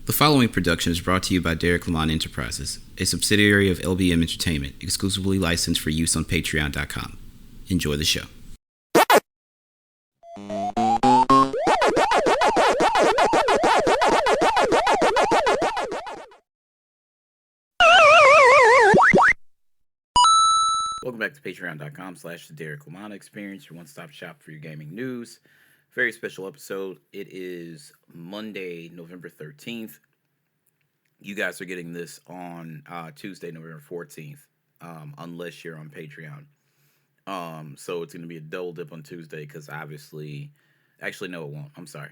The following production is brought to you by Derek Lamont Enterprises, a subsidiary of LBM Entertainment, exclusively licensed for use on Patreon.com. Enjoy the show. Welcome back to Patreon.com/The Derek Lamont Experience, your one-stop shop for your gaming news. Very special episode. It is Monday, November 13th. You guys are getting this on Tuesday, November 14th, unless you're on Patreon. So it's going to be a double dip on Tuesday because obviously... Actually, no, it won't. I'm sorry.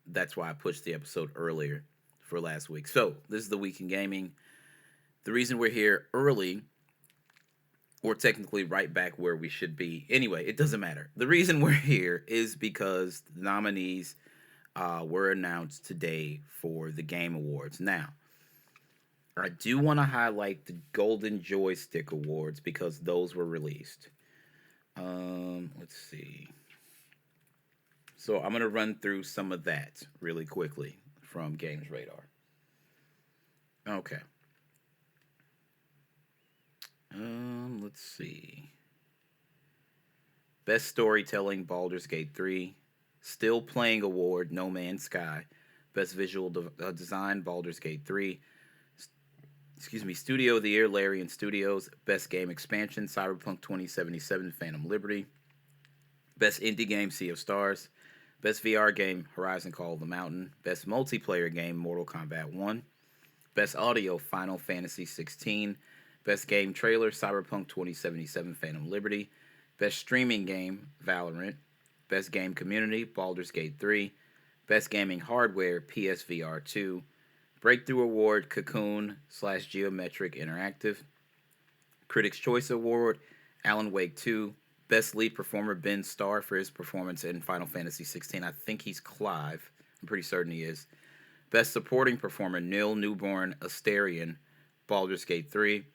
That's why I pushed the episode earlier for last week. So this is the Week in Gaming. The reason we're here early... We're technically right back where we should be. Anyway, it doesn't matter. The reason we're here is because the nominees were announced today for the Game Awards. Now, I do want to highlight the Golden Joystick Awards because those were released. Let's see. So I'm going to run through some of that really quickly from Games Radar. Okay. Let's see. Best Storytelling, Baldur's Gate 3. Still Playing Award, No Man's Sky. Best Visual Design, Baldur's Gate 3. Studio of the Year, Larian Studios. Best Game Expansion, Cyberpunk 2077, Phantom Liberty. Best Indie Game, Sea of Stars. Best VR Game, Horizon Call of the Mountain. Best Multiplayer Game, Mortal Kombat 1. Best Audio, Final Fantasy 16. Best Game Trailer, Cyberpunk 2077, Phantom Liberty. Best Streaming Game, Valorant. Best Game Community, Baldur's Gate 3. Best Gaming Hardware, PSVR 2. Breakthrough Award, Cocoon/Geometric Interactive. Critics' Choice Award, Alan Wake 2. Best Lead Performer, Ben Starr, for his performance in Final Fantasy 16. I think he's Clive. I'm pretty certain he is. Best Supporting Performer, Neil Newborn Asterion, Baldur's Gate 3.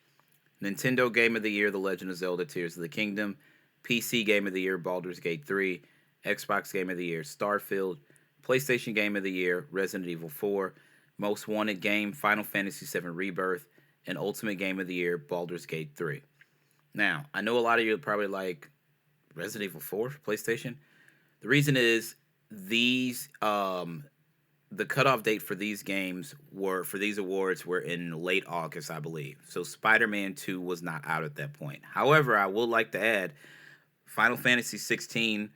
Nintendo Game of the Year, The Legend of Zelda Tears of the Kingdom. PC Game of the Year, Baldur's Gate 3. Xbox Game of the Year, Starfield. PlayStation Game of the Year, Resident Evil 4. Most Wanted Game, Final Fantasy VII Rebirth. And Ultimate Game of the Year, Baldur's Gate 3. Now, I know a lot of you are probably like, Resident Evil 4 for PlayStation? The reason is, the cutoff date for these awards were in late August, I believe. So Spider-Man 2 was not out at that point. However, I would like to add, Final Fantasy 16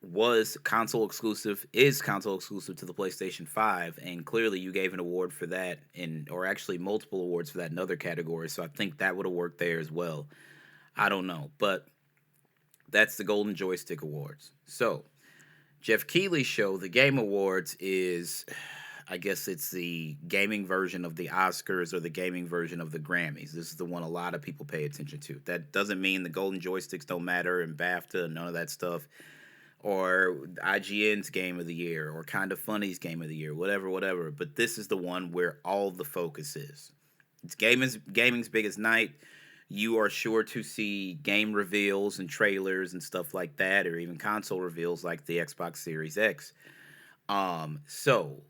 is console exclusive to the PlayStation 5, and clearly you gave an award for that, or actually multiple awards for that in other categories, so I think that would have worked there as well. I don't know, but that's the Golden Joystick Awards. So, Jeff Keighley's show, the Game Awards, is, I guess it's the gaming version of the Oscars or the gaming version of the Grammys. This is the one a lot of people pay attention to. That doesn't mean the Golden Joysticks don't matter and BAFTA and none of that stuff, or IGN's Game of the Year or Kinda Funny's Game of the Year, whatever. But this is the one where all the focus is. It's gaming's biggest night. You are sure to see game reveals and trailers and stuff like that, or even console reveals like the Xbox Series X. So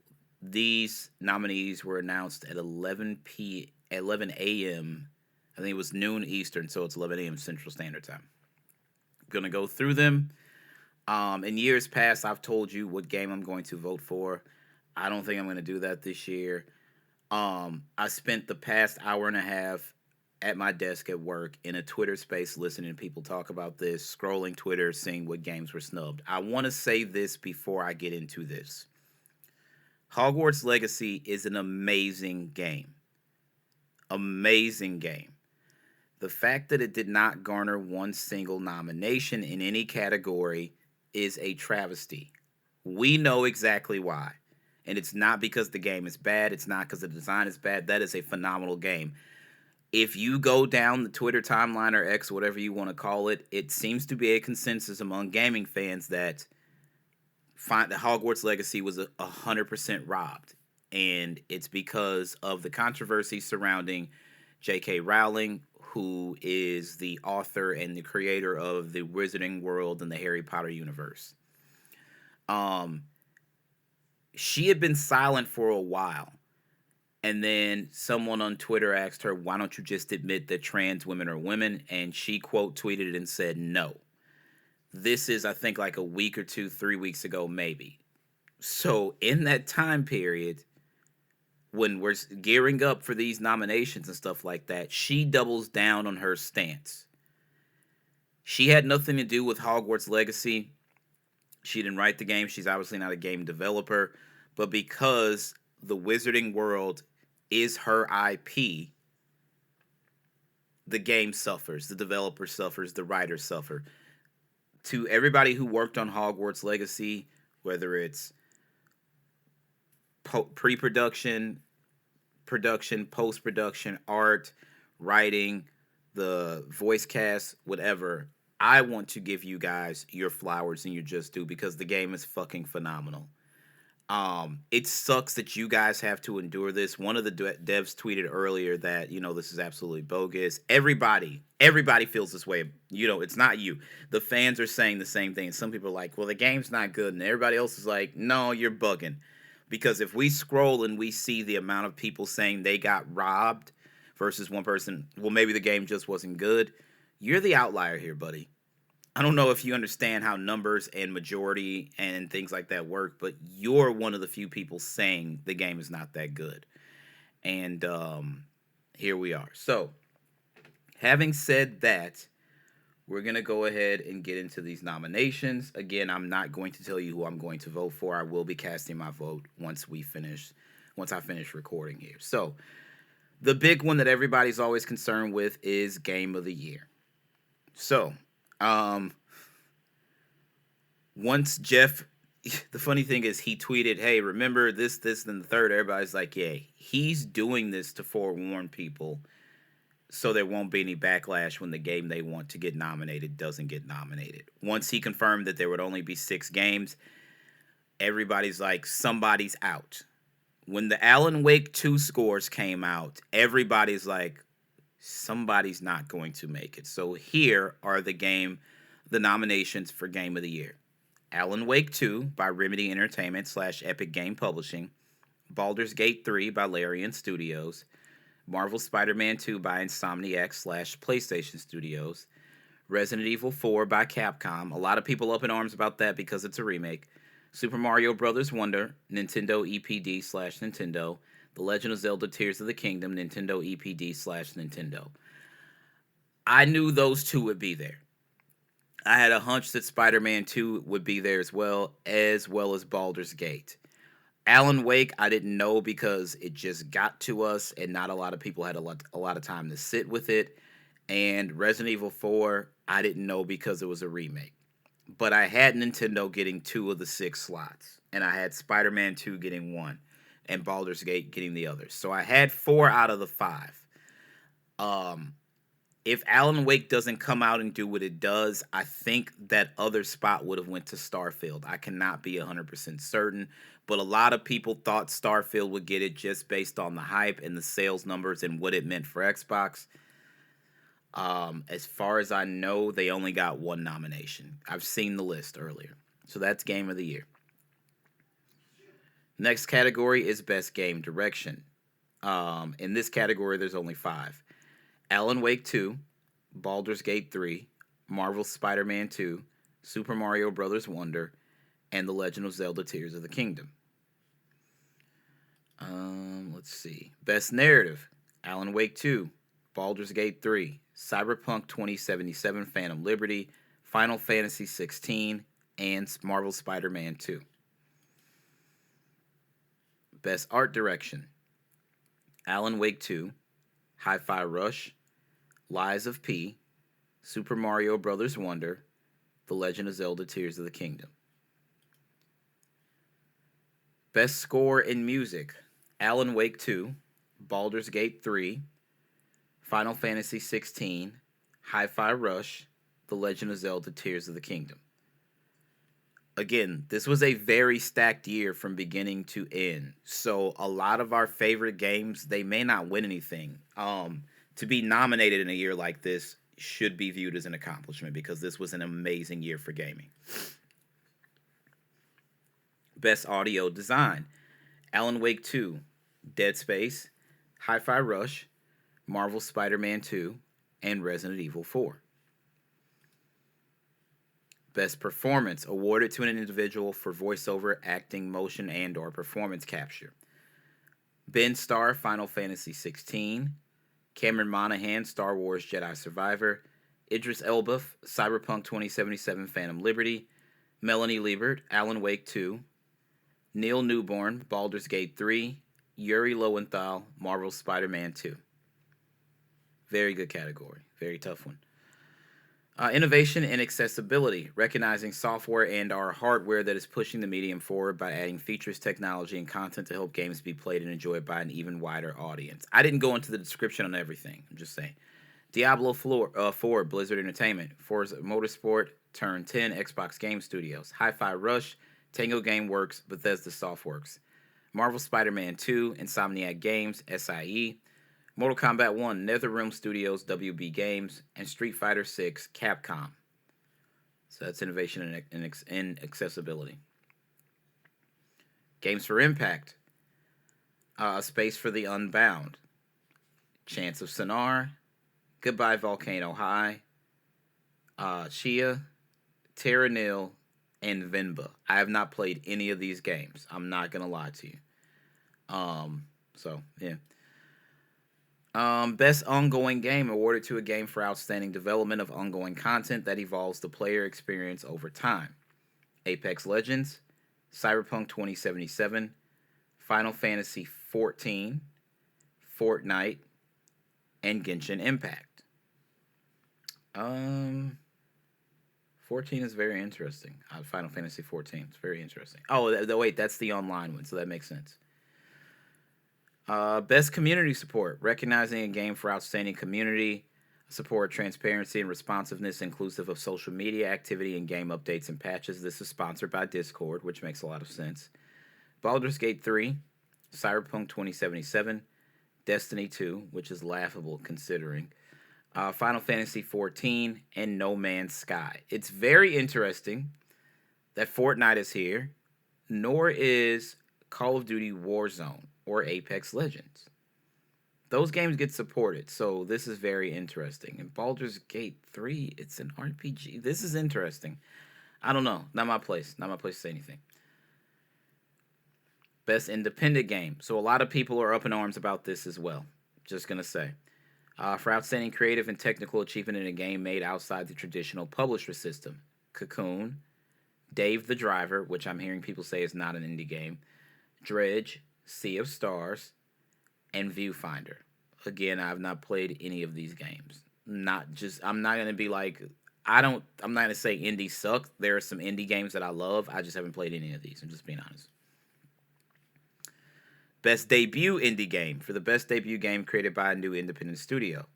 these nominees were announced at 11 a.m. I think it was noon Eastern, so it's 11 a.m. Central Standard Time. I'm going to go through them. In years past, I've told you what game I'm going to vote for. I don't think I'm going to do that this year. I spent the past hour and a half at my desk at work in a Twitter space listening to people talk about this, scrolling Twitter, seeing what games were snubbed. I want to say this before I get into this. Hogwarts Legacy is an amazing game. Amazing game. The fact that it did not garner one single nomination in any category is a travesty. We know exactly why. And it's not because the game is bad. It's not because the design is bad. That is a phenomenal game. If you go down the Twitter timeline or X, whatever you want to call it, it seems to be a consensus among gaming fans that the Hogwarts Legacy was 100% robbed. And it's because of the controversy surrounding J.K. Rowling, who is the author and the creator of the Wizarding World and the Harry Potter universe. She had been silent for a while. And then someone on Twitter asked her, why don't you just admit that trans women are women? And she quote tweeted and said, no. This is, I think, like a week or two, 3 weeks ago, maybe. So in that time period, when we're gearing up for these nominations and stuff like that, she doubles down on her stance. She had nothing to do with Hogwarts Legacy. She didn't write the game. She's obviously not a game developer. But because the Wizarding World is her IP, the game suffers, the developer suffers, the writers suffer. To everybody who worked on Hogwarts Legacy, whether it's pre-production, production, post-production, art, writing, the voice cast, whatever, I want to give you guys your flowers and your just due because the game is fucking phenomenal. It sucks that you guys have to endure this. One of the devs tweeted earlier that, this is absolutely bogus. Everybody feels this way. It's not you. The fans are saying the same thing. Some people are like, well, the game's not good. And everybody else is like, no, you're bugging. Because if we scroll and we see the amount of people saying they got robbed versus one person, well, maybe the game just wasn't good. You're the outlier here, buddy. I don't know if you understand how numbers and majority and things like that work, but you're one of the few people saying the game is not that good. And here we are. So, having said that, we're going to go ahead and get into these nominations. Again, I'm not going to tell you who I'm going to vote for. I will be casting my vote once I finish recording here. So, the big one that everybody's always concerned with is Game of the Year. So, once Jeff, the funny thing is he tweeted, hey, remember this, and the third. Everybody's like, yeah, he's doing this to forewarn people so there won't be any backlash when the game they want to get nominated doesn't get nominated. Once he confirmed that there would only be 6 games, everybody's like, somebody's out. When the Alan Wake 2 scores came out, everybody's like, somebody's not going to make it. So here are the nominations for Game of the Year. Alan Wake 2 by Remedy Entertainment / Epic Game Publishing. Baldur's Gate 3 by Larian Studios. Marvel Spider-Man 2 by Insomniac / PlayStation Studios. Resident Evil 4 by Capcom. A lot of people up in arms about that because it's a remake. Super Mario Bros. Wonder, Nintendo EPD / Nintendo. The Legend of Zelda Tears of the Kingdom, Nintendo EPD / Nintendo. I knew those two would be there. I had a hunch that Spider-Man 2 would be there as well as Baldur's Gate. Alan Wake, I didn't know because it just got to us and not a lot of people had a lot of time to sit with it. And Resident Evil 4, I didn't know because it was a remake. But I had Nintendo getting 2 of the 6 slots. And I had Spider-Man 2 getting 1. And Baldur's Gate getting the others. So I had 4 out of the 5. If Alan Wake doesn't come out and do what it does, I think that other spot would have went to Starfield. I cannot be 100% certain, but a lot of people thought Starfield would get it just based on the hype and the sales numbers and what it meant for Xbox. As far as I know, they only got 1 nomination. I've seen the list earlier. So that's Game of the Year. Next category is Best Game Direction. In this category, there's only 5. Alan Wake 2, Baldur's Gate 3, Marvel Spider-Man 2, Super Mario Bros. Wonder, and The Legend of Zelda Tears of the Kingdom. Let's see. Best Narrative, Alan Wake 2, Baldur's Gate 3, Cyberpunk 2077 Phantom Liberty, Final Fantasy 16, and Marvel Spider-Man 2. Best Art Direction, Alan Wake 2, Hi-Fi Rush, Lies of P, Super Mario Bros. Wonder, The Legend of Zelda Tears of the Kingdom. Best Score in Music, Alan Wake 2, Baldur's Gate 3, Final Fantasy 16, Hi-Fi Rush, The Legend of Zelda Tears of the Kingdom. Again, this was a very stacked year from beginning to end. So a lot of our favorite games, they may not win anything. To be nominated in a year like this should be viewed as an accomplishment because this was an amazing year for gaming. Best audio design: Alan Wake 2, Dead Space, Hi Fi Rush, Marvel Spider Man 2, and Resident Evil 4. Best performance awarded to an individual for voiceover, acting, motion, and/or performance capture: Ben Starr, Final Fantasy 16, Cameron Monaghan, Star Wars Jedi Survivor, Idris Elba, Cyberpunk 2077 Phantom Liberty, Melanie Liebert, Alan Wake 2, Neil Newborn, Baldur's Gate 3, Yuri Lowenthal, Marvel Spider-Man 2. Very good category. Very tough one. Innovation and accessibility, recognizing software and our hardware that is pushing the medium forward by adding features, technology, and content to help games be played and enjoyed by an even wider audience. I didn't go into the description on everything. I'm just saying. Diablo 4, Blizzard Entertainment. Forza Motorsport, Turn 10, Xbox Game Studios. Hi-Fi Rush, Tango Gameworks, Bethesda Softworks. Marvel Spider-Man 2, Insomniac Games, SIE. Mortal Kombat 1, NetherRealm Studios, WB Games, and Street Fighter 6, Capcom. So that's innovation and accessibility. Games for Impact, A Space for the Unbound, Chance of Sonar, Goodbye Volcano High, Chia, Terra Nil, and Venba. I have not played any of these games. I'm not gonna lie to you. Yeah. Best ongoing game awarded to a game for outstanding development of ongoing content that evolves the player experience over time: Apex Legends, Cyberpunk 2077, Final Fantasy 14, Fortnite, and Genshin Impact. 14 is very interesting. Final Fantasy 14 is very interesting. Oh, wait, that's the online one, so that makes sense. Best community support, recognizing a game for outstanding community support, transparency, and responsiveness, inclusive of social media activity and game updates and patches. This is sponsored by Discord, which makes a lot of sense. Baldur's Gate 3, Cyberpunk 2077, Destiny 2, which is laughable considering, Final Fantasy 14, and No Man's Sky. It's very interesting that Fortnite is here, nor is Call of Duty Warzone or Apex Legends. Those games get supported, so this is very interesting. And Baldur's Gate 3, it's an RPG. This is interesting. I don't know. Not my place. Not my place to say anything. Best independent game. So a lot of people are up in arms about this as well. Just going to say. For outstanding creative and technical achievement in a game made outside the traditional publisher system: Cocoon, Dave the Driver, which I'm hearing people say is not an indie game, Dredge, Sea of Stars, and Viewfinder. Again, I've not played any of these games. I'm not gonna be like, I'm not gonna say indie suck. There are some indie games that I love. I just haven't played any of these. I'm just being honest. Best debut indie game. For the best debut game created by a new independent studio: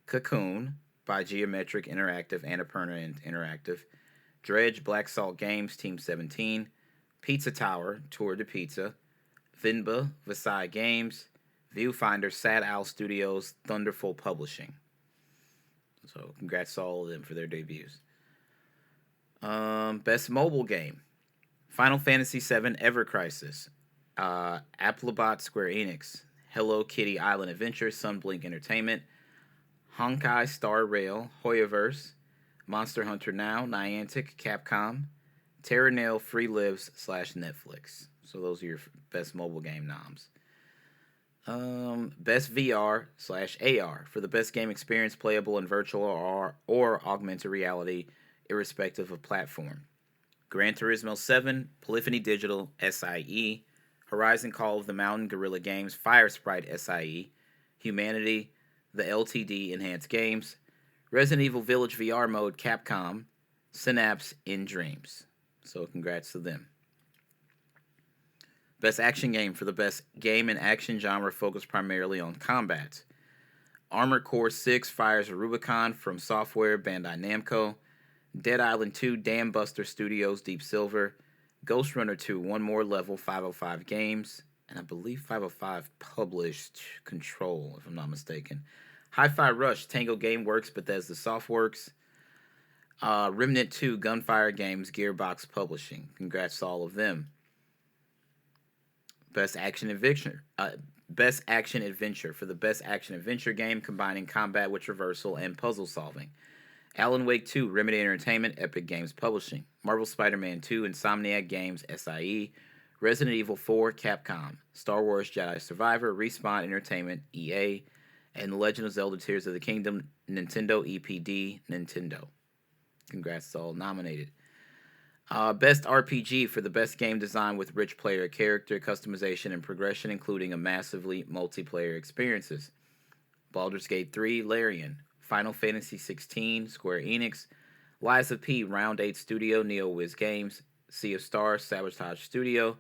Cocoon by Geometric Interactive and Annapurna Interactive, Dredge, Black Salt Games, Team 17, Pizza Tower, Tour de Pizza, Vinba, Versailles Games, Viewfinder, Sad Owl Studios, Thunderful Publishing. So congrats to all of them for their debuts. Best mobile game: Final Fantasy VII Ever Crisis, Applebot Square Enix, Hello Kitty Island Adventure, Sunblink Entertainment, Honkai Star Rail, Hoyoverse, Monster Hunter Now, Niantic, Capcom, Terra Nil, Free Lives / Netflix. So those are your best mobile game noms. Best VR / AR. For the best game experience, playable in virtual or augmented reality, irrespective of platform: Gran Turismo 7, Polyphony Digital, SIE, Horizon Call of the Mountain, Guerrilla Games, Fire Sprite, SIE, Humanity, the LTD Enhanced Games, Resident Evil Village VR Mode, Capcom, Synapse, In Dreams. So congrats to them. Best action game. For the best game and action genre focused primarily on combat: Armored Core 6, Fires of Rubicon, From Software, Bandai Namco, Dead Island 2, Dam Buster Studios, Deep Silver, Ghost Runner 2, One More Level, 505 Games, and I believe 505 published Control, if I'm not mistaken. Hi-Fi Rush, Tango Gameworks, Bethesda Softworks, Remnant 2, Gunfire Games, Gearbox Publishing. Congrats to all of them. Best action adventure. Best action adventure for the best action adventure game combining combat with traversal and puzzle solving. Alan Wake 2, Remedy Entertainment, Epic Games Publishing. Marvel Spider-Man 2, Insomniac Games, SIE. Resident Evil 4, Capcom. Star Wars Jedi Survivor, Respawn Entertainment, EA. And The Legend of Zelda Tears of the Kingdom, Nintendo, EPD, Nintendo. Congrats to all nominated. Best RPG for the best game design with rich player character, customization, and progression, including a massively multiplayer experiences. Baldur's Gate 3, Larian. Final Fantasy 16, Square Enix. Lies of P, Round 8 Studio, NeoWiz Games. Sea of Stars, Sabotage Studio.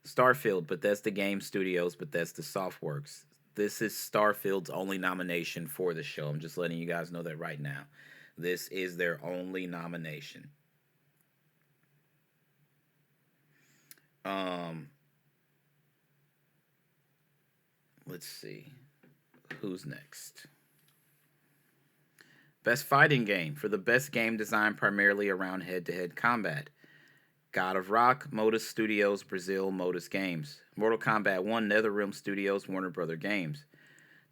Starfield, Bethesda Game Studios, Bethesda Softworks. This is Starfield's only nomination for the show. I'm just letting you guys know that right now. This is their only nomination. Let's see. Who's next? Best fighting game for the best game design primarily around head-to-head combat. God of Rock, Modus Studios, Brazil, Modus Games. Mortal Kombat 1, NetherRealm Studios, Warner Brother Games.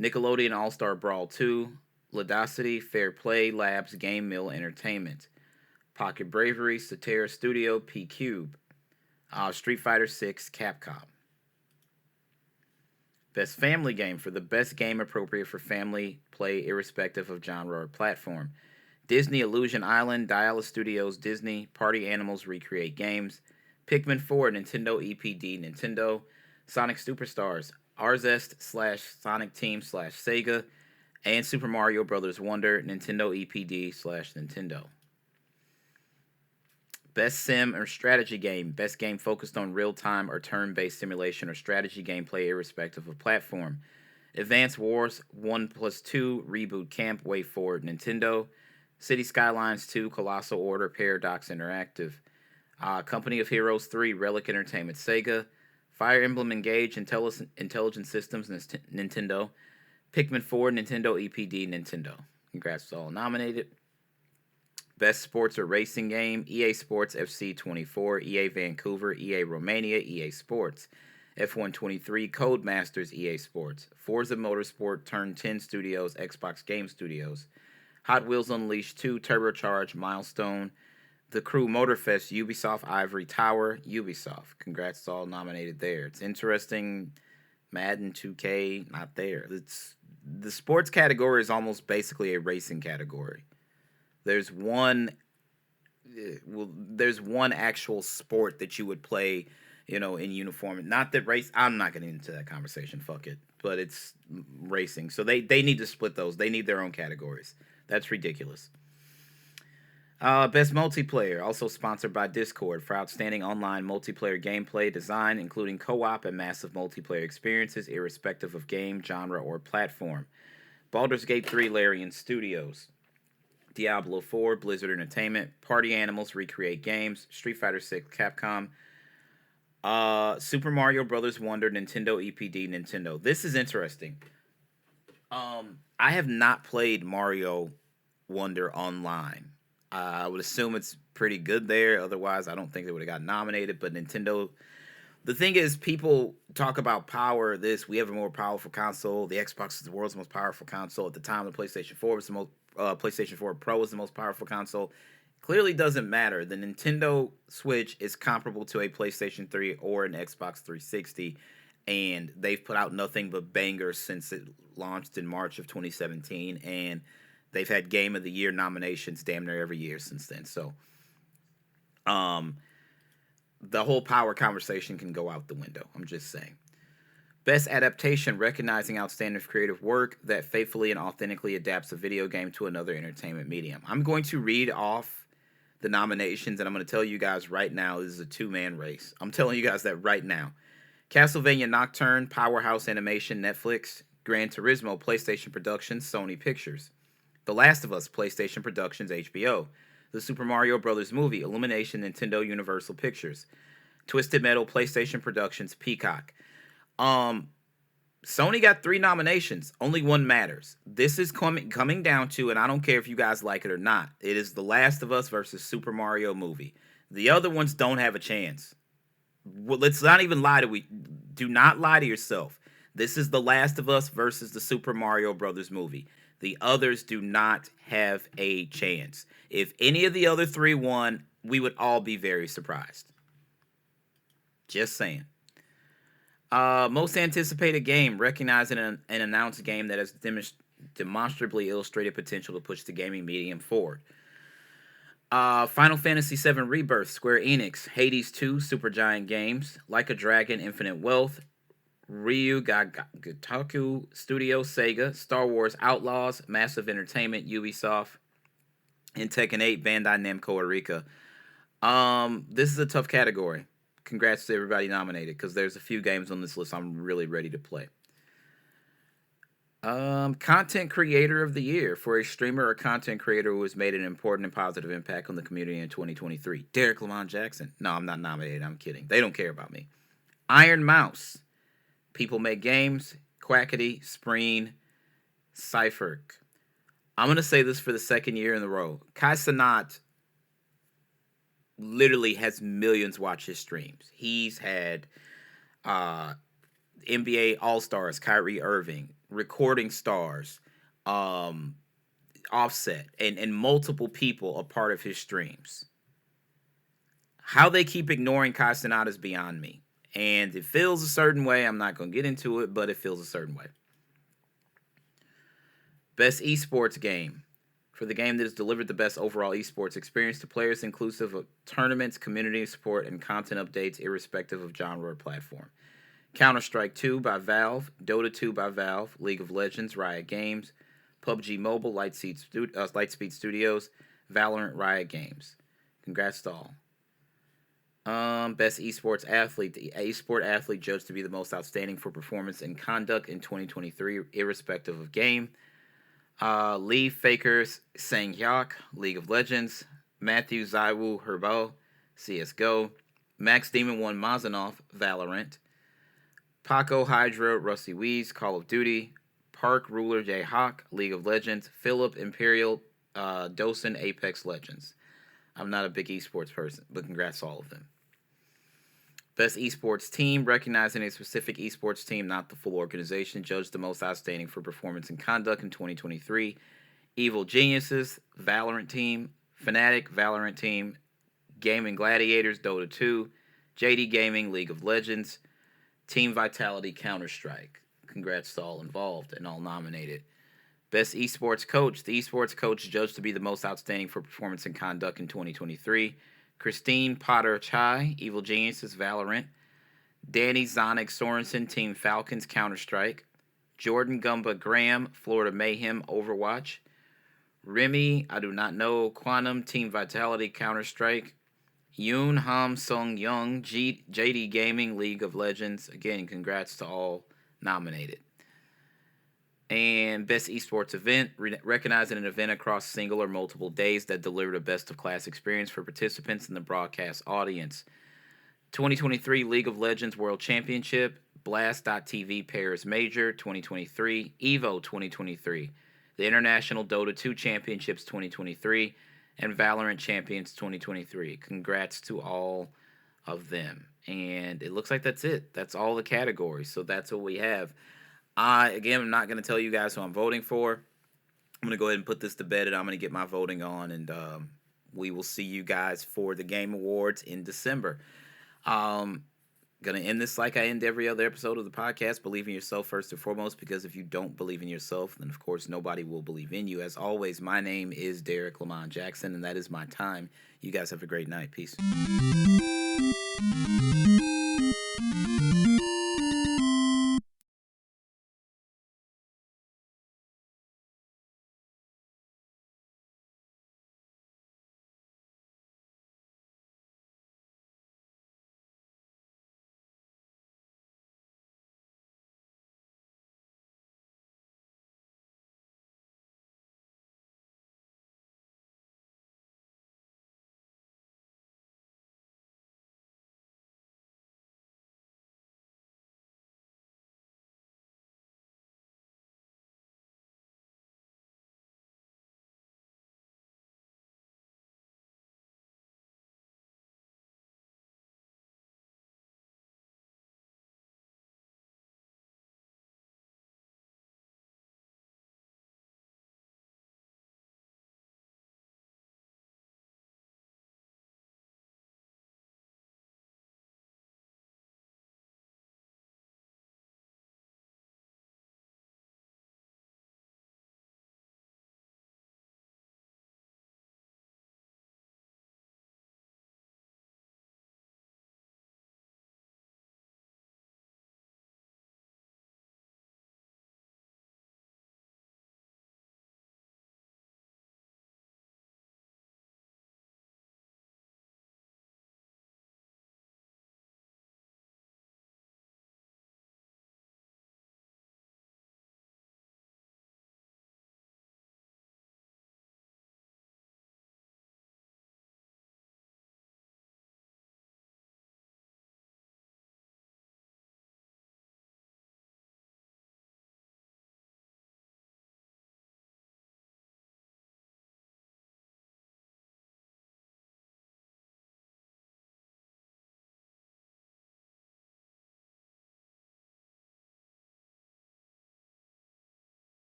Nickelodeon All-Star Brawl 2, Ludosity, Fair Play Labs, Game Mill Entertainment. Pocket Bravery, Cetera Studio, P-Cube. Street Fighter 6, Capcom. Best family game for the best game appropriate for family play irrespective of genre or platform. Disney Illusion Island, Diala Studios, Disney, Party Animals Recreate Games, Pikmin 4, Nintendo EPD, Nintendo, Sonic Superstars, Arzest / Sonic Team / Sega, and Super Mario Bros. Wonder, Nintendo EPD / Nintendo. Best sim or strategy game. Best game focused on real-time or turn-based simulation or strategy gameplay irrespective of platform. Advance Wars 1+2, Reboot Camp, Way Forward, Nintendo. City Skylines 2, Colossal Order, Paradox Interactive. Company of Heroes 3, Relic Entertainment, Sega. Fire Emblem Engage, Intelligent Systems, Nintendo. Pikmin 4, Nintendo EPD, Nintendo. Congrats to all nominated. Best sports or racing game, EA Sports FC 24, EA Vancouver, EA Romania, EA Sports. F123, Codemasters, EA Sports. Forza Motorsport, Turn 10 Studios, Xbox Game Studios. Hot Wheels Unleashed 2, Turbocharged, Milestone. The Crew Motorfest, Ubisoft, Ivory Tower, Ubisoft. Congrats to all nominated there. It's interesting. Madden 2K, not there. The sports category is almost basically a racing category. There's one actual sport that you would play, in uniform. Not that race. I'm not getting into that conversation. Fuck it. But it's racing. So they need to split those. They need their own categories. That's ridiculous. Best multiplayer, also sponsored by Discord, for outstanding online multiplayer gameplay design, including co-op and massive multiplayer experiences, irrespective of game, genre, or platform. Baldur's Gate 3, Larian Studios. Diablo 4, Blizzard Entertainment. Party Animals, Recreate Games. Street Fighter 6, Capcom. Super Mario Bros. Wonder, Nintendo EPD, Nintendo. This is interesting. I have not played Mario Wonder online. I would assume it's pretty good there. Otherwise, I don't think they would have got nominated. But Nintendo, the thing is, people talk about power. We have a more powerful console. The Xbox is the world's most powerful console. At the time, the PlayStation 4 was the most. PlayStation 4 Pro was the most powerful console. Clearly doesn't matter. The Nintendo Switch is comparable to a PlayStation 3 or an Xbox 360, and they've put out nothing but bangers since it launched in March of 2017, and they've had Game of the Year nominations damn near every year since then. So, the whole power conversation can go out the window. I'm just saying. Best adaptation, recognizing outstanding creative work that faithfully and authentically adapts a video game to another entertainment medium. I'm going to read off the nominations, and I'm going to tell you guys right now, this is a two-man race. I'm telling you guys that right now. Castlevania Nocturne, Powerhouse Animation, Netflix. Gran Turismo, PlayStation Productions, Sony Pictures. The Last of Us, PlayStation Productions, HBO. The Super Mario Bros. Movie, Illumination, Nintendo Universal Pictures. Twisted Metal, PlayStation Productions, Peacock. Sony got 3 nominations. Only one matters. This is coming down to, and I don't care if you guys like it or not, it is The Last of Us versus Super Mario Movie. The other ones don't have a chance. Well, let's not even lie to we. Do not lie to yourself. This is The Last of Us versus the Super Mario Brothers movie. The others do not have a chance. If any of the other three won, we would all be very surprised. Just saying. Most anticipated game, recognizing an announced game that has demonstrably illustrated potential to push the gaming medium forward. Final Fantasy VII Rebirth, Square Enix, Hades 2, Supergiant Games, Like a Dragon, Infinite Wealth, Ryu Gataku Studio, Sega, Star Wars Outlaws, Massive Entertainment, Ubisoft, and Tekken 8, Bandai Namco Arica. This is a tough category. Congrats to everybody nominated, because there's a few games on this list I'm really ready to play. Content Creator of the Year for a streamer or content creator who has made an important and positive impact on the community in 2023. Derek Lamont Jackson. No, I'm not nominated. I'm kidding. They don't care about me. Iron Mouse. People Make Games. Quackity. Spreen. Cypher. I'm going to say this for the second year in a row. Kai Cenat literally has millions watch his streams. He's had NBA All-Stars, Kyrie Irving, Recording Stars, Offset, and multiple people a part of his streams. How they keep ignoring Kai Cenat is beyond me. And it feels a certain way. I'm not going to get into it, but it feels a certain way. Best esports game. For the game that has delivered the best overall esports experience to players, inclusive of tournaments, community support, and content updates, irrespective of genre or platform. Counter-Strike 2 by Valve, Dota 2 by Valve, League of Legends, Riot Games, PUBG Mobile, Lightspeed Studios, Valorant, Riot Games. Congrats to all. Best esports athlete. The esport athlete judged to be the most outstanding for performance and conduct in 2023, irrespective of game. Lee Fakers Sang Hyuk, League of Legends, Matthew Zaiwu Herbo, CSGO, Max Demon 1 Mazanov, Valorant, Paco Hydra, Rusty Weeze, Call of Duty, Park Ruler J Hawk, League of Legends, Philip Imperial, Dosen, Apex Legends. I'm not a big esports person, but congrats to all of them. Best esports team, recognizing a specific esports team, not the full organization, judged the most outstanding for performance and conduct in 2023. Evil Geniuses, Valorant Team, Fnatic, Valorant Team, Gaming Gladiators, Dota 2, JD Gaming, League of Legends, Team Vitality, Counter-Strike. Congrats to all involved and all nominated. Best esports coach, the esports coach judged to be the most outstanding for performance and conduct in 2023. Christine Potter Chai, Evil Geniuses, Valorant. Danny Zonic Sorensen, Team Falcons, Counter-Strike. Jordan Gumba Graham, Florida Mayhem, Overwatch. Remy, I do not know, Quantum, Team Vitality, Counter-Strike. Yoon Ham Sung Young, JD Gaming, League of Legends. Again, congrats to all nominated. And Best Esports Event, recognizing an event across single or multiple days that delivered a best-of-class experience for participants in the broadcast audience. 2023 League of Legends World Championship, Blast.tv Paris Major 2023, EVO 2023, the International Dota 2 Championships 2023, and Valorant Champions 2023. Congrats to all of them. And it looks like that's it. That's all the categories. So that's what we have. Again, I'm not going to tell you guys who I'm voting for. I'm going to go ahead and put this to bed, and I'm going to get my voting on, and we will see you guys for the Game Awards in December. Going to end this like I end every other episode of the podcast. Believe in yourself first and foremost, because if you don't believe in yourself, then, of course, nobody will believe in you. As always, my name is Derek Lamont Jackson, and that is my time. You guys have a great night. Peace.